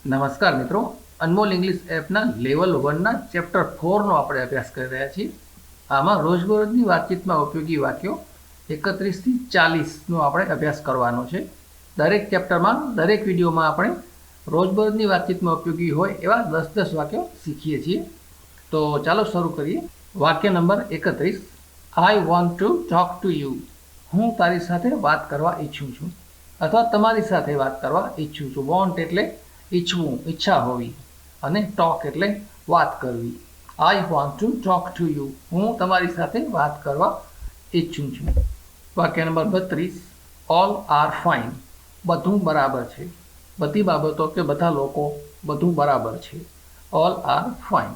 નમસ્કાર મિત્રો, અનમોલ ઇંગ્લિશ એપના લેવલ 1ના ચેપ્ટર 4નો આપણે અભ્યાસ કરી રહ્યા છીએ. આમાં રોજબરોજની વાતચીતમાં ઉપયોગી વાક્યો 31થી 40નો આપણે અભ્યાસ કરવાનો છે. દરેક ચેપ્ટરમાં, દરેક વિડીયોમાં આપણે રોજબરોજની વાતચીતમાં ઉપયોગી હોય એવા 10-10 વાક્યો શીખીએ છીએ. તો ચાલો શરૂ કરીએ. વાક્ય number 31. I want to talk to you. હું તારી સાથે વાત કરવા ઈચ્છું છું, અથવા તમારી સાથે વાત કરવા ઈચ્છું છું. વોન્ટ એટલે ઈચ્છવું, ઈચ્છા હોવી, અને ટોક એટલે વાત કરવી. I want to talk to you. હું તમારી સાથે વાત કરવા ઈચ્છું છું. વાક્ય નંબર 32. All are fine. બધું બરાબર છે. બધી બાબતો કે બધા લોકો, બધું બરાબર છે. All are fine.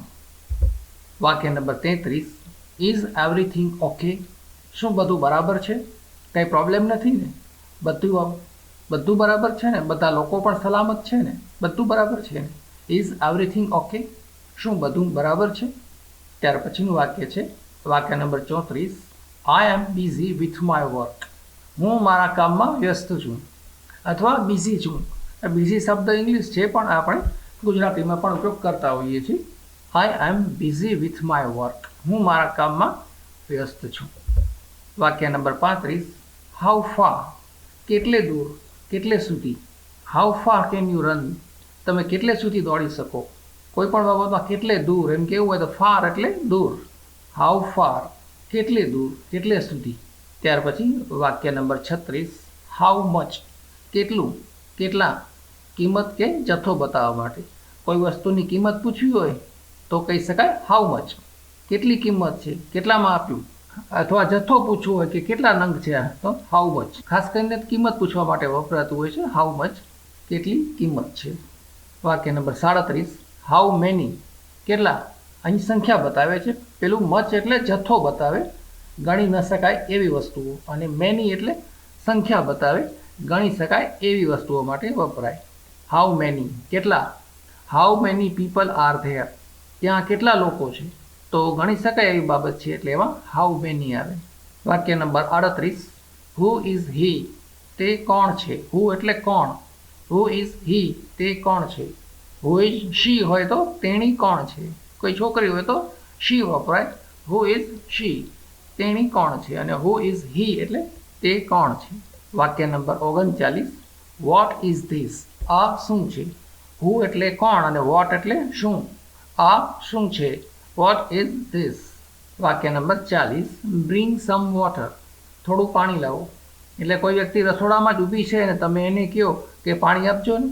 વાક્ય નંબર 33. Is everything okay. શું બધું બરાબર છે? કંઈ પ્રોબ્લેમ નથી ને? બધું બરાબર છે ને? બધા લોકો પણ સલામત છે ને? બધું બરાબર છે ને? Is everything okay. શું બધું બરાબર છે? ત્યાર પછીનું વાક્ય છે વાક્ય number 34. I am busy with my work. હું મારા કામમાં વ્યસ્ત છું, અથવા બિઝી છું. બિઝી શબ્દ ઇંગ્લિશ છે, પણ આપણે ગુજરાતીમાં પણ ઉપયોગ કરતા હોઈએ છીએ. આઈ am busy with my work. હું મારા કામમાં વ્યસ્ત છું. વાક્ય નંબર 35. How far. કેટલે દૂર, કેટલે સુધી. How far can you run. તમે કેટલે સુધી દોડી શકો. કોઈ પણ બાબતમાં કેટલે દૂર એમ કેવું હોય તો ફાર એટલે દૂર. હાઉ ફાર, કેટલે દૂર, કેટલે સુધી. ત્યાર પછી વાક્ય નંબર 36. How much. કેટલું, કેટલા. કિંમત કે જથ્થો બતાવવા માટે. કોઈ વસ્તુની કિંમત પૂછવી હોય તો કહી શકાય હાઉ મચ. કેટલી કિંમત છે, કેટલામાં આપ્યું. અથવા જથ્થો પૂછવો હોય કે કેટલા નંગ છે તો હાઉ મચ. ખાસ કરીને કિંમત પૂછવા માટે વપરાતું હોય છે હાઉ મચ, કેટલી કિંમત છે. વાક્ય નંબર 37. How many. કેટલા. અહીં સંખ્યા બતાવે છે. પેલું મચ એટલે જથ્થો બતાવે, ગણી ન શકાય એવી વસ્તુઓ, અને મેની એટલે સંખ્યા બતાવે, ગણી શકાય એવી વસ્તુઓ માટે વપરાય. હાઉ મેની, કેટલા. How many people are there. ત્યાં કેટલા લોકો છે, તો ગણી શકાય એવી બાબત છે એટલે એમાં હાઉ મેની આવે. વાક્ય નંબર 38. Who is he. તે કોણ છે. હુ એટલે કોણ. Who is he. તે કોણ છે. હુ ઇઝ શી હોય તો તેણી કોણ છે. કોઈ છોકરી હોય તો શી વપરાય. Who is she. તેણી કોણ છે. અને હુ ઇઝ હી એટલે તે કોણ છે. વાક્ય નંબર 39. What is this. આ શું છે. હુ એટલે કોણ અને વોટ એટલે શું. આ શું છે. What is this. વાક્ય નંબર 40. Bring some water. થોડું પાણી લાવો. એટલે કોઈ વ્યક્તિ રસોડામાં જ ઊભી છે અને તમે એને કહો કે પાણી આપજો ને,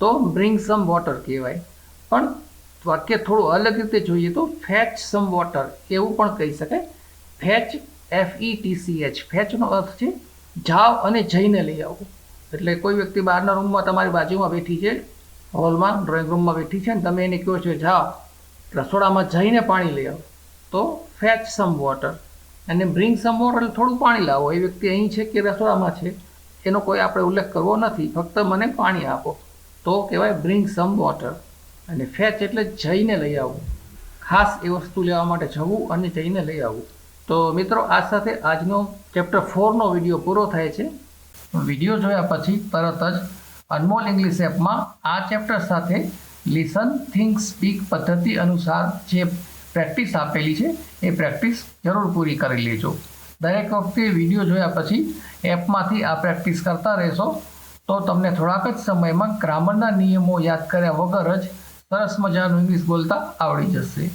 તો બ્રિંગ સમ વોટર કહેવાય. પણ વાક્ય થોડું અલગ રીતે જોઈએ તો ફેચ સમ વોટર એવું પણ કહી શકાય. Fetch, FETCH. ફેચનો અર્થ છે જાઓ અને જઈને લઈ આવો. એટલે કોઈ વ્યક્તિ બહારના રૂમમાં તમારી બાજુમાં બેઠી છે, હોલમાં, ડ્રોઈંગ રૂમમાં બેઠી છે, અને તમે એને કહો છો જાઓ રસોડામાં જઈને પાણી લઈ આવો, તો ફેચ સમ વોટર. અને બ્રિંગ સમ વોટર એટલે થોડું પાણી લાવો. એ વ્યક્તિ અહીં છે કે રસોડામાં છે એનો કોઈ આપણે ઉલ્લેખ કરવો નથી, ફક્ત મને પાણી આપો, તો કહેવાય બ્રિંગ સમ વોટર. અને ફેચ એટલે જઈને લઈ આવવું, ખાસ એ વસ્તુ લેવા માટે જવું અને જઈને લઈ આવવું. તો મિત્રો, આ સાથે આજનો ચેપ્ટર 4નો વિડીયો પૂરો થાય છે. વિડીયો જોયા પછી તરત જ અનમોલ ઇંગ્લિશ એપમાં આ ચેપ્ટર સાથે લિસન, થિંક, સ્પીક પદ્ધતિ અનુસાર જે પ્રેક્ટિસ આપેલી છે એ પ્રેક્ટિસ જરૂર પૂરી કરી લેજો. દરેક વખતે વિડીયો જોયા પછી એપમાંથી આ પ્રેક્ટિસ કરતા રહેશો તો તમને થોડાક જ સમયમાં ગ્રામરના નિયમો યાદ કર્યા વગર જ સરસ મજાનું ઇંગ્લિશ બોલતા આવડી જશે.